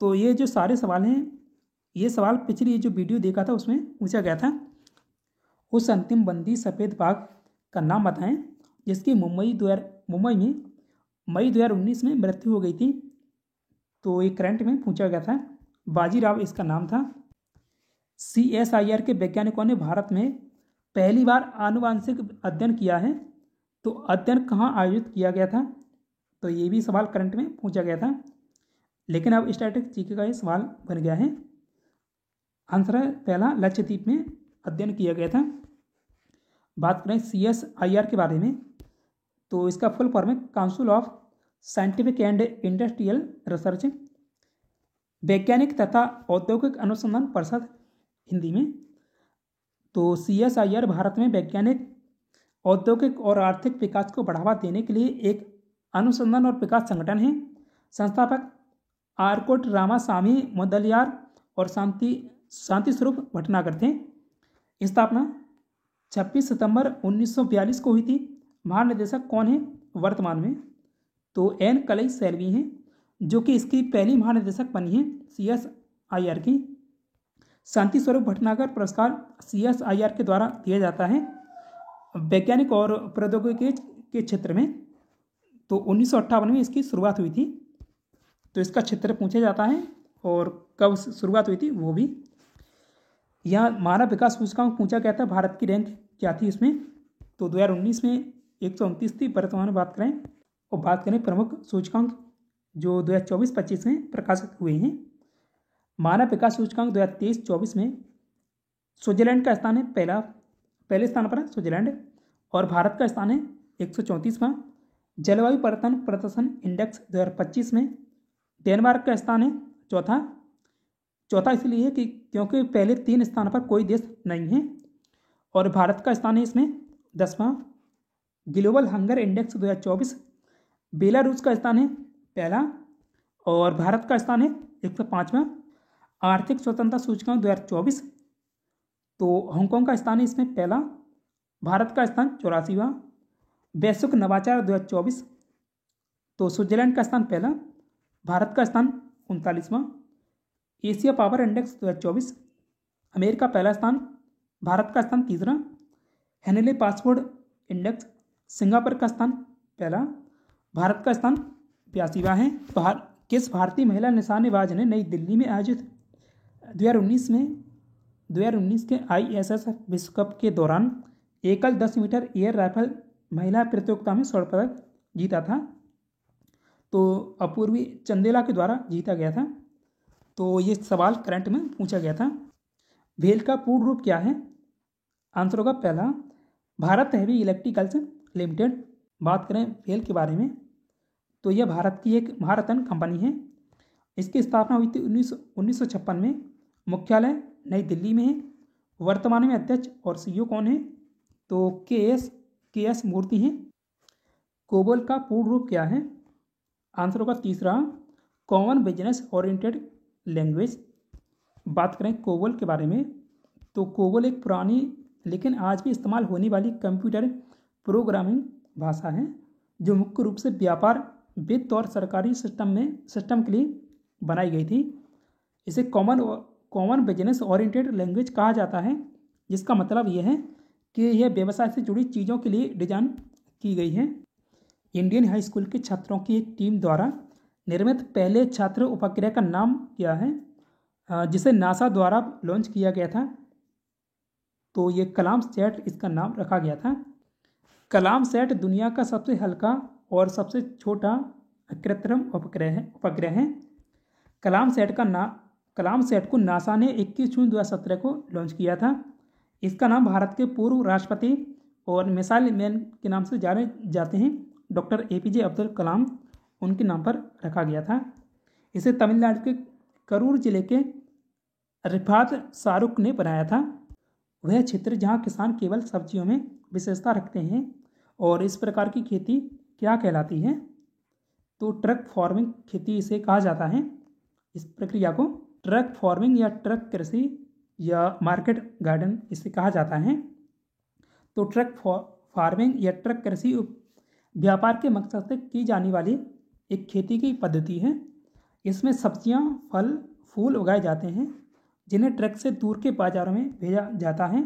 तो ये जो सारे सवाल हैं, ये सवाल पिछली जो वीडियो देखा था उसमें पूछा गया था। उस अंतिम बंदी सफ़ेद बाघ का नाम बताएं जिसकी मुंबई में मई 2019 में मृत्यु हो गई थी। तो ये करंट में पूछा गया था। बाजीराव इसका नाम था। CSIR के वैज्ञानिकों ने भारत में पहली बार आनुवांशिक अध्ययन किया है। तो अध्ययन कहाँ आयोजित किया गया था? तो ये भी सवाल करंट में पूछा गया था, लेकिन अब स्टैटिक जीके का ये सवाल बन गया है। आंसर है पहला, लक्षद्वीप में अध्ययन किया गया था। बात करें CSIR के बारे में, तो इसका फुल फॉर्म है council of scientific and industrial research, वैज्ञानिक तथा औद्योगिक अनुसंधान परिषद हिंदी में। तो CSIR भारत में वैज्ञानिक, औद्योगिक और आर्थिक विकास को बढ़ावा देने के लिए एक अनुसंधान और विकास संगठन है। संस्थापक आरकोट रामासामी मुदलियार और शांति स्वरूप भटनागर थे। स्थापना 26 सितंबर 1942 को हुई थी। महानिदेशक कौन है वर्तमान में? तो एन कलई सेल्वी हैं, जो कि इसकी पहली महानिदेशक बनी है CSIR की। शांति स्वरूप भटनागर पुरस्कार CSIR के द्वारा दिया जाता है वैज्ञानिक और प्रौद्योगिकी के क्षेत्र में। तो 1958 में इसकी शुरुआत हुई थी। तो इसका क्षेत्र पूछा जाता है और कब शुरुआत हुई थी वो भी। यहाँ मानव विकास सूचकांक पूछा गया था, भारत की रैंक क्या थी इसमें? तो 2019 में 129 थी। वर्तमान में बात करें प्रमुख सूचकांक जो 2024-25 में प्रकाशित हुए हैं। मानव विकास सूचकांक 2023-24 में स्विट्जरलैंड का स्थान है पहले स्थान पर है स्विट्जरलैंड, और भारत का स्थान है 134वां। जलवायु परिवर्तन प्रदर्शन इंडेक्स 2025 में डेनमार्क का स्थान है चौथा इसलिए है कि क्योंकि पहले 3 स्थान पर कोई देश नहीं है, और भारत का स्थान है इसमें 10वां। ग्लोबल हंगर इंडेक्स 2024 बेलारूस का स्थान है पहला, और भारत का स्थान है 105वां। आर्थिक स्वतंत्रता सूचकांक 2024, तो हांगकांग का स्थान है इसमें पहला, भारत का स्थान 84वां। वैश्विक नवाचार 2024, तो स्विट्जरलैंड का स्थान पहला, भारत का स्थान 39वां। एशिया पावर इंडेक्स 2024, अमेरिका पहला स्थान, भारत का स्थान तीसरा। हेनले पासपोर्ट इंडेक्स सिंगापुर का स्थान पहला, भारत का स्थान 82वां है। किस भारतीय महिला निशानेबाज ने नई दिल्ली में आयोजित 2019 के ISS विश्व कप के दौरान एकल 10 मीटर एयर राइफल महिला प्रतियोगिता में स्वर्ण पदक जीता था? तो अपूर्वी चंदेला के द्वारा जीता गया था। तो ये सवाल करंट में पूछा गया था। भेल का पूर्ण रूप क्या है? आंसर होगा पहला, भारत हैवी इलेक्ट्रिकल्स लिमिटेड। बात करें भेल के बारे में, तो यह भारत की एक महारत्न कंपनी है। इसकी स्थापना हुई थी 1956 में। मुख्यालय नई दिल्ली में है। वर्तमान में अध्यक्ष और CEO कौन है? तो के एस मूर्ति हैं। कोबोल का पूर्ण रूप क्या है? आंसर होगा तीसरा, कॉमन बिजनेस ओरिएंटेड लैंग्वेज। बात करें कोबोल के बारे में, तो कोबोल एक पुरानी लेकिन आज भी इस्तेमाल होने वाली कंप्यूटर प्रोग्रामिंग भाषा है, जो मुख्य रूप से व्यापार, वित्त और सरकारी सिस्टम के लिए बनाई गई थी। इसे कॉमन बिजनेस ओरिएंटेड लैंग्वेज कहा जाता है, जिसका मतलब यह है कि यह व्यवसाय से जुड़ी चीज़ों के लिए डिजाइन की गई है। इंडियन हाई स्कूल के छात्रों की एक टीम द्वारा निर्मित पहले छात्र उपग्रह का नाम क्या है, जिसे नासा द्वारा लॉन्च किया गया था? तो ये कलाम सैट इसका नाम रखा गया था। कलाम सैट दुनिया का सबसे हल्का और सबसे छोटा कृत्रिम उपग्रह है। कलाम सैट को नासा ने 21 जून 2017 को लॉन्च किया था। इसका नाम भारत के पूर्व राष्ट्रपति और मिसाइल मैन के नाम से जाने जाते हैं डॉक्टर APJ अब्दुल कलाम। उनके नाम पर रखा गया था। इसे तमिलनाडु के करूर जिले के रिफात शाहरुख ने बनाया था। वह क्षेत्र जहाँ किसान केवल सब्जियों में विशेषता रखते हैं। और इस प्रकार की खेती क्या कहलाती है? तो ट्रक फार्मिंग खेती इसे कहा जाता है। इस प्रक्रिया को ट्रक फार्मिंग या ट्रक कृषि या मार्केट गार्डन इसे कहा जाता है। तो ट्रक फार्मिंग या ट्रक कृषि व्यापार के मकसद से की जाने वाली एक खेती की पद्धति है। इसमें सब्जियां, फल, फूल उगाए जाते हैं जिन्हें ट्रक से दूर के बाजारों में भेजा जाता है।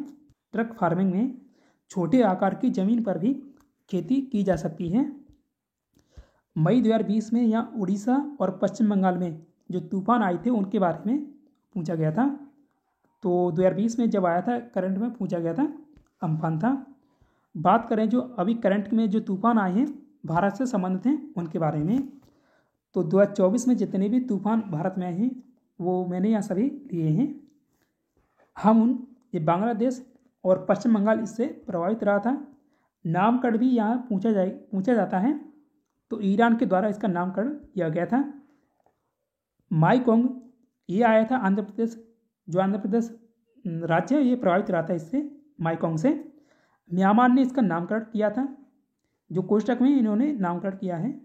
ट्रक फार्मिंग में छोटे आकार की ज़मीन पर भी खेती की जा सकती है। मई 2020 में यहाँ उड़ीसा और पश्चिम बंगाल में जो तूफान आए थे उनके बारे में पूछा गया था। तो 2020 में जब आया था करंट में पूछा गया था, अम्फान था। बात करें जो अभी करंट में जो तूफान आए हैं भारत से संबंधित हैं उनके बारे में, तो 2024 में जितने भी तूफान भारत में आए हैं वो मैंने यहाँ सभी लिए हैं। ये बांग्लादेश और पश्चिम बंगाल इससे प्रभावित रहा था। नामकरण भी यहाँ पूछा जाता है, तो ईरान के द्वारा इसका नामकरण किया गया था। माईकोंग ये आया था आंध्र प्रदेश, जो आंध्र प्रदेश राज्य है ये प्रभावित रहा था इससे, माईकोंग से। म्यांमार ने इसका नामकरण किया था, जो कोष्टक में इन्होंने नामकरण किया है।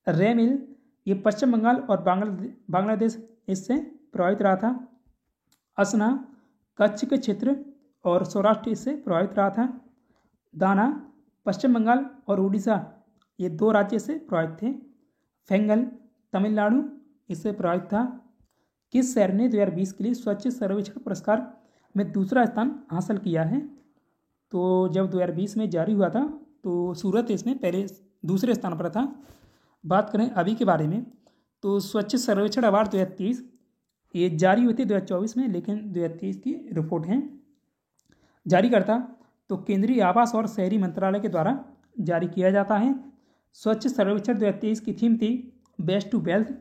रेमिल ये पश्चिम बंगाल और बांग्लादेश इससे प्रभावित रहा था। असना कच्छ के क्षेत्र और सौराष्ट्र इससे प्रभावित रहा था। दाना पश्चिम बंगाल और उड़ीसा ये 2 राज्य से प्रभावित थे। फेंगल तमिलनाडु इससे प्रभावित था। किस शहर ने 2020 के लिए स्वच्छ सर्वेक्षण पुरस्कार में दूसरा स्थान हासिल किया है? तो जब 2020 में जारी हुआ था तो सूरत इसमें दूसरे स्थान पर था। बात करें अभी के बारे में, तो स्वच्छ सर्वेक्षण अवार्ड 2023 ये जारी हुई थी 2024 में, लेकिन 2023 की रिपोर्ट है। जारीकर्ता तो केंद्रीय आवास और शहरी मंत्रालय के द्वारा जारी किया जाता है। स्वच्छ सर्वेक्षण 2023 की थीम थी बेस्ट टू वेल्थ।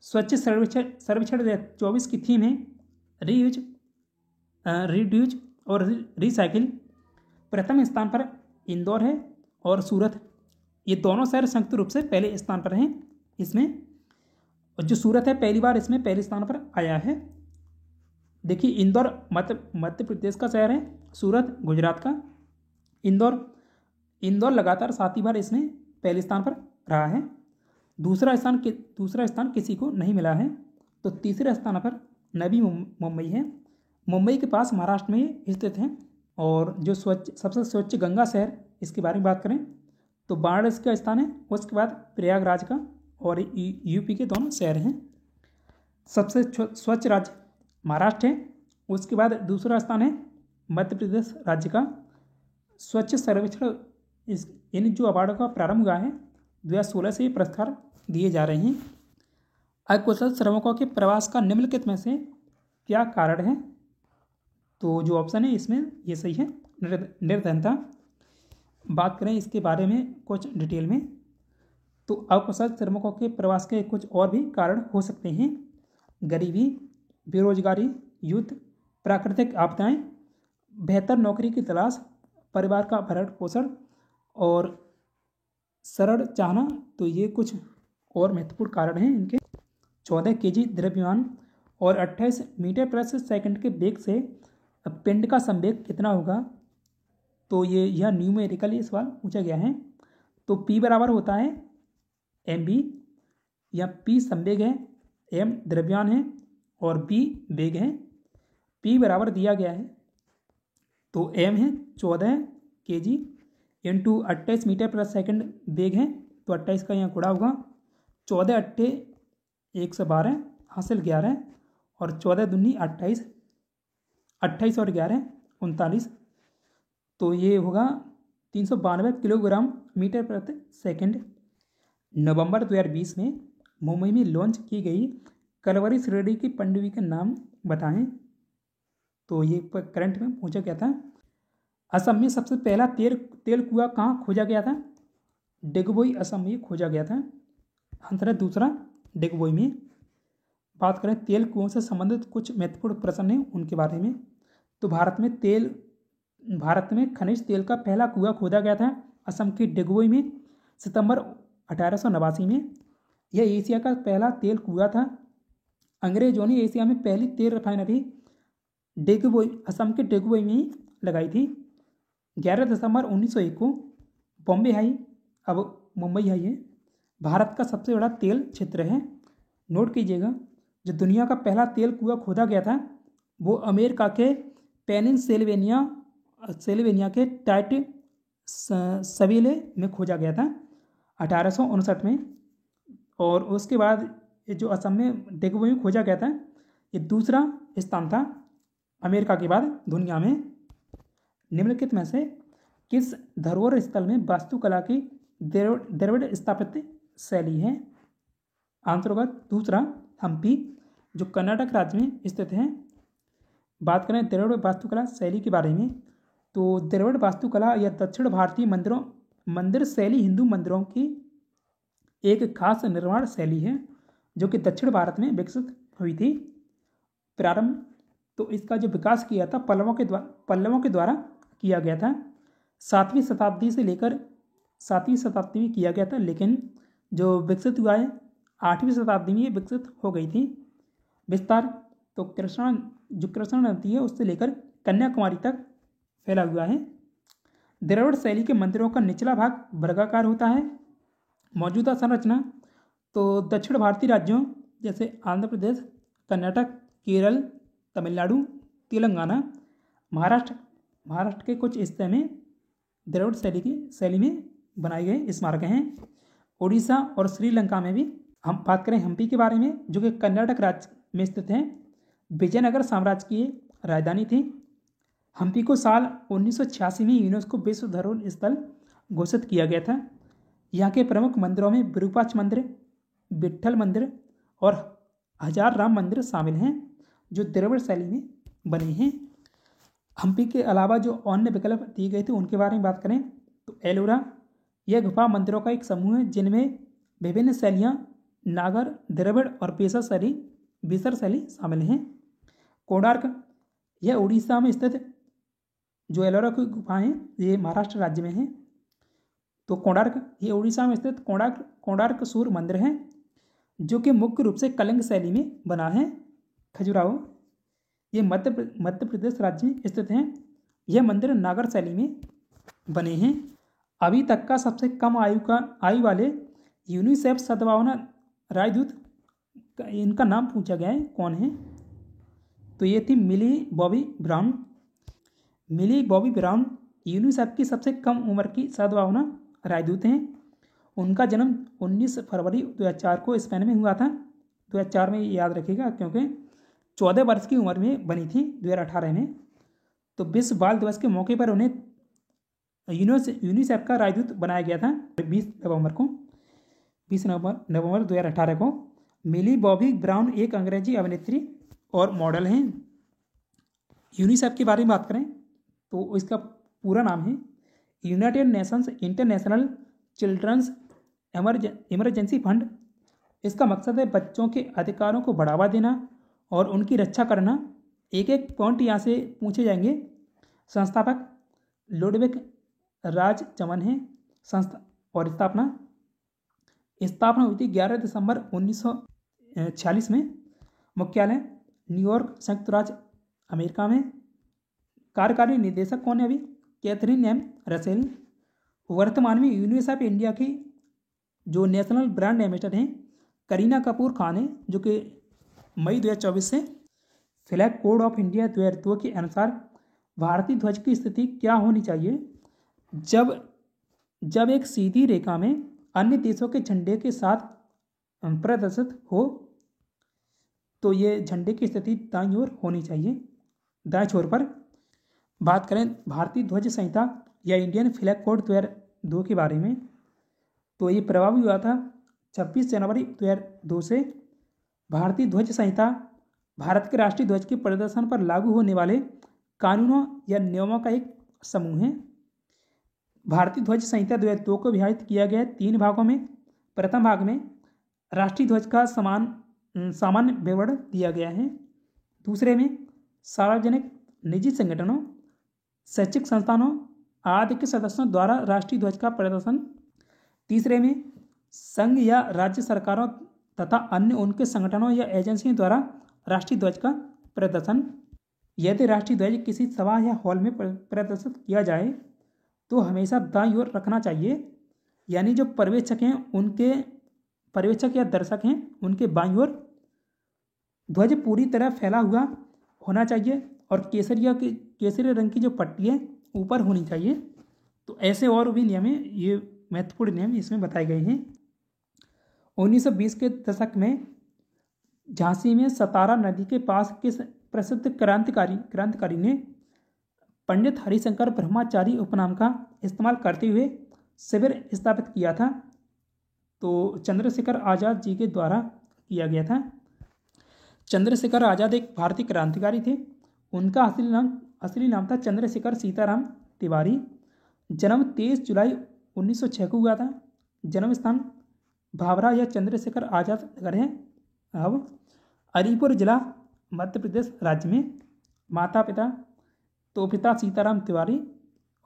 स्वच्छ सर्वेक्षण 2024 की थीम है रीयूज, रिड्यूज और रिसाइकिल। प्रथम स्थान पर इंदौर है और सूरत, ये दोनों शहर संयुक्त रूप से पहले स्थान पर हैं इसमें। और जो सूरत है पहली बार इसमें पहले स्थान पर आया है। देखिए इंदौर मध्य प्रदेश का शहर है, सूरत गुजरात का। इंदौर लगातार 7वीं बार इसमें पहले स्थान पर रहा है। दूसरा स्थान किसी को नहीं मिला है। तो तीसरे स्थान पर नवी मुंबई है। मुंबई के पास महाराष्ट्र में स्थित है। और जो सबसे स्वच्छ गंगा शहर, इसके बारे में बात करें तो वाराणसी का स्थान है, उसके बाद प्रयागराज का और यूपी के दोनों शहर हैं। सबसे स्वच्छ राज्य महाराष्ट्र है, उसके बाद दूसरा स्थान है मध्य प्रदेश राज्य का। स्वच्छ सर्वेक्षण इन जो अवार्डों का प्रारंभ हुआ है 2016 से ये पुरस्कार दिए जा रहे हैं। अकुशल श्रमिकों के प्रवास का निम्नलिखित में से क्या कारण है? तो जो ऑप्शन है इसमें ये सही है, निर्धनता। बात करें इसके बारे में कुछ डिटेल में, तो अकुशल श्रमिकों के प्रवास के कुछ और भी कारण हो सकते हैं। गरीबी, बेरोजगारी, युद्ध, प्राकृतिक आपदाएं, बेहतर नौकरी की तलाश, परिवार का भरण पोषण और शरण चाहना। तो ये कुछ और महत्वपूर्ण कारण हैं इनके। 14 kg द्रव्यमान और 28 मीटर प्रति सेकंड के वेग से पिंड का संवेग कितना होगा? तो यह न्यूमेरिकली सवाल पूछा गया है। तो P बराबर होता है mv, या P संवेग है, m द्रव्यमान है और b वेग है। P बराबर दिया गया है, तो m है 14 kg इंटू 28 मीटर प्रति सेकंड वेग है, तो 28 का यहाँ गुणा होगा। 14 अट्ठे 112 हासिल 11 और 14 दूनी 28, 28 और 11 39, तो ये होगा 392 किलोग्राम मीटर प्रति सेकंड। नवंबर 2020 में मुंबई में लॉन्च की गई कलवरी श्रेणी की पनडुब्बी का नाम बताएं। तो ये करंट में पूछा गया था। असम में सबसे पहला तेल कुआं कहाँ खोजा गया था? डिगबोई असम में खोजा गया था। आंसर है दूसरा, डिगबोई में। बात करें तेल कुओं से संबंधित कुछ महत्वपूर्ण प्रश्न हैं उनके बारे में, तो भारत में खनिज तेल का पहला कुआं खोदा गया था असम के डिगबोई में सितंबर 1889 में। यह एशिया का पहला तेल कुआं था। अंग्रेजों ने एशिया में पहली तेल रिफाइनरी डेगुबोई, असम के डेगुबोई में ही लगाई थी। 11 दिसंबर 1901 को बॉम्बे हाई, अब मुंबई हाई है, भारत का सबसे बड़ा तेल क्षेत्र है। नोट कीजिएगा, जो दुनिया का पहला तेल कुआं खोदा गया था वो अमेरिका के पेनिनसिल्वेनिया सिल्वेनिया के टाइट सविले में खोजा गया था 1859 में। और उसके बाद ये जो असम में डेगुबोई में खोजा गया था, ये दूसरा स्थान था अमेरिका के बाद दुनिया में। निम्नलिखित में से किस धरोहर स्थल में वास्तुकला की द्रविड़ स्थापत्य शैली है? आंसर होगा दूसरा, हम्पी, जो कर्नाटक राज्य में स्थित है। बात करें द्रविड़ वास्तुकला शैली के बारे में, तो द्रविड़ वास्तुकला या दक्षिण भारतीय मंदिर शैली हिंदू मंदिरों की एक खास निर्माण शैली है जो कि दक्षिण भारत में विकसित हुई थी। प्रारंभ तो इसका जो विकास किया था पल्लवों के द्वारा किया गया था। 7वीं शताब्दी से लेकर 7वीं शताब्दी में किया गया था, लेकिन जो विकसित हुआ है 8वीं शताब्दी में ये विकसित हो गई थी। विस्तार तो कृष्णा नदी है उससे लेकर कन्याकुमारी तक फैला हुआ है। द्रविड़ शैली के मंदिरों का निचला भाग वर्गाकार होता है। मौजूदा संरचना तो दक्षिण भारतीय राज्यों जैसे आंध्र प्रदेश, कर्नाटक, केरल, तमिलनाडु, तेलंगाना, महाराष्ट्र के कुछ हिस्से में द्रविड़ शैली में बनाए गए स्मारक हैं। उड़ीसा और श्रीलंका में भी। हम बात करें हम्पी के बारे में, जो कि कर्नाटक राज्य में स्थित है, विजयनगर साम्राज्य की राजधानी थी। हम्पी को साल 1986 में यूनेस्को विश्व धरोहर स्थल घोषित किया गया था। यहाँ के प्रमुख मंदिरों में विरूपाक्ष मंदिर, विट्ठल मंदिर और हजार राम मंदिर शामिल हैं, जो द्रविड़ शैली में बने हैं। हम्पी के अलावा जो अन्य विकल्प दिए गए थे उनके बारे में बात करें तो एलोरा, यह गुफा मंदिरों का एक समूह है जिनमें विभिन्न शैलियाँ नागर, द्रविड़ और बेसर शैली शामिल हैं। कोणार्क, यह उड़ीसा में स्थित जो एलोरा की गुफाएं ये महाराष्ट्र राज्य में है। तो कोणार्क ये उड़ीसा में स्थित कोणार्क सूर्य मंदिर है जो कि मुख्य रूप से कलिंग शैली में बना है। खजुराहो ये मध्य प्रदेश राज्य में स्थित है। यह मंदिर नागर शैली में बने हैं। अभी तक का सबसे कम आयु वाले यूनिसेफ सद्भावना राजदूत, इनका नाम पूछा गया है, कौन है? तो ये थी मिली बॉबी ब्राउन यूनिसेफ की सबसे कम उम्र की सद्भावना राजदूत हैं। उनका जन्म 19 फरवरी 2004 को स्पेन में हुआ था। 2004 में याद रखिएगा क्योंकि 14 वर्ष की उम्र में बनी थी 2018 में। तो विश्व बाल दिवस के मौके पर उन्हें यूनिसेफ का राजदूत बनाया गया था 20 नवंबर 2018 को। मिली बॉबी ब्राउन एक अंग्रेजी अभिनेत्री और मॉडल हैं। यूनिसेफ के बारे में बात करें तो इसका पूरा नाम है United Nations International Children's Emergency Fund. इसका मकसद है बच्चों के अधिकारों को बढ़ावा देना और उनकी रक्षा करना। एक पॉइंट यहाँ से पूछे जाएंगे। संस्थापक लुडविक राज चमन है संस्था और स्थापना हुई थी 11 दिसंबर 1946 में। मुख्यालय न्यूयॉर्क, संयुक्त राज्य अमेरिका में। कार्यकारी निदेशक कौन है अभी? Catherine M Russell. वर्तमान में यूनिसेफ इंडिया की जो नेशनल ब्रांड एम्बेसडर हैं करीना कपूर खान है, जो कि मई 2024 से फ्लैग कोड ऑफ इंडिया 2002 के अनुसार भारतीय ध्वज की स्थिति क्या होनी चाहिए जब एक सीधी रेखा में अन्य देशों के झंडे के साथ प्रदर्शित हो, तो ये झंडे की स्थिति दाईं ओर होनी चाहिए, दाएं छोर पर। बात करें भारतीय ध्वज संहिता या इंडियन फ्लैग कोड 2002 के बारे में, तो ये प्रभावी हुआ था 26 जनवरी 2002 से। भारतीय ध्वज संहिता भारत के राष्ट्रीय ध्वज के प्रदर्शन पर लागू होने वाले कानूनों या नियमों का एक समूह है। भारतीय ध्वज संहिता 2002 को विभाजित किया गया है 3 भागों में। प्रथम भाग में राष्ट्रीय ध्वज का सामान्य विवरण दिया गया है। दूसरे में सार्वजनिक, निजी संगठनों, शैक्षिक संस्थानों आदि के सदस्यों द्वारा राष्ट्रीय ध्वज का प्रदर्शन। तीसरे में संघ या राज्य सरकारों तथा अन्य उनके संगठनों या एजेंसियों द्वारा राष्ट्रीय ध्वज का प्रदर्शन। यदि राष्ट्रीय ध्वज किसी सभा या हॉल में प्रदर्शित किया जाए तो हमेशा दाईं ओर रखना चाहिए, यानी जो पर्यवेक्षक हैं उनके पर्यवेक्षक या दर्शक हैं उनके बाईं ओर ध्वज पूरी तरह फैला हुआ होना चाहिए और केसरी रंग की जो पट्टी है ऊपर होनी चाहिए। तो ऐसे और भी नियम हैं, ये महत्वपूर्ण नियम इसमें बताए गए हैं। 1920 के दशक में झांसी में सतारा नदी के पास के प्रसिद्ध क्रांतिकारी ने पंडित हरिशंकर ब्रह्मचारी उपनाम का इस्तेमाल करते हुए शिविर स्थापित किया था। तो चंद्रशेखर आज़ाद जी के द्वारा किया गया था। चंद्रशेखर आज़ाद एक भारतीय क्रांतिकारी थे। उनका असली नाम था चंद्रशेखर सीताराम तिवारी। जन्म 23 जुलाई 1906 को हुआ था। जन्म स्थान भावरा या चंद्रशेखर आज़ाद नगर है अब अलीपुर जिला मध्य प्रदेश राज्य में। माता पिता तो पिता सीताराम तिवारी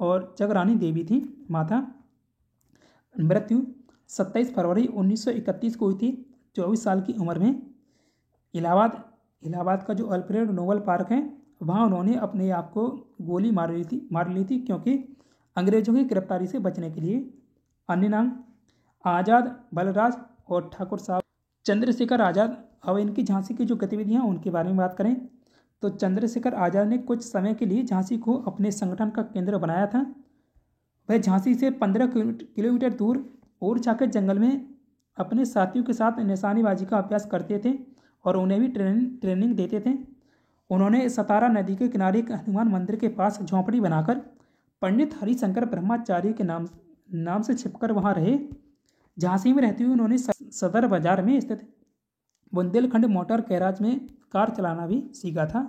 और जगरानी देवी थी माता। मृत्यु 27 फरवरी 1931 को हुई थी 24 साल की उम्र में। इलाहाबाद का जो अल्फ्रेड नोबल पार्क है वहाँ उन्होंने अपने आप को गोली मार ली थी क्योंकि अंग्रेजों की गिरफ्तारी से बचने के लिए। अन्य नाम आज़ाद, बलराज और ठाकुर साहब। चंद्रशेखर आज़ाद, अब इनकी झांसी की जो गतिविधियाँ उनके बारे में बात करें तो चंद्रशेखर आज़ाद ने कुछ समय के लिए झांसी को अपने संगठन का केंद्र बनाया था। वह झांसी से 15 किलोमीटर दूर ओरछा जंगल में अपने साथियों के साथ निशानेबाजी का अभ्यास करते थे और उन्हें भी ट्रेनिंग देते थे। उन्होंने सतारा नदी के किनारे एक हनुमान मंदिर के पास झोंपड़ी बनाकर पंडित हरिशंकर ब्रह्मचारी के नाम से छिपकर वहाँ रहे। झांसी में रहते हुए उन्होंने सदर बाजार में स्थित बुंदेलखंड मोटर गैराज में कार चलाना भी सीखा था।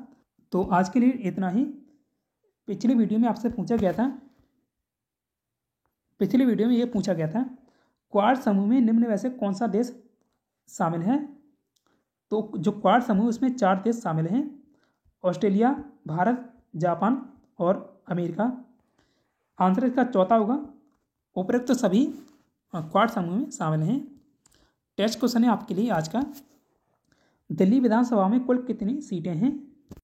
तो आज के लिए इतना ही। पिछली वीडियो में आपसे पूछा गया था ये पूछा गया था क्वाड समूह में निम्न में से कौन सा देश शामिल है। तो जो क्वाड समूह उसमें 4 देश शामिल हैं, ऑस्ट्रेलिया, भारत, जापान और अमेरिका। आंसर इसका चौथा होगा। उपरोक्त तो सभी क्वाड समूह में शामिल हैं। टेस्ट क्वेश्चन है आपके लिए आज का। दिल्ली विधानसभा में कुल कितनी सीटें हैं?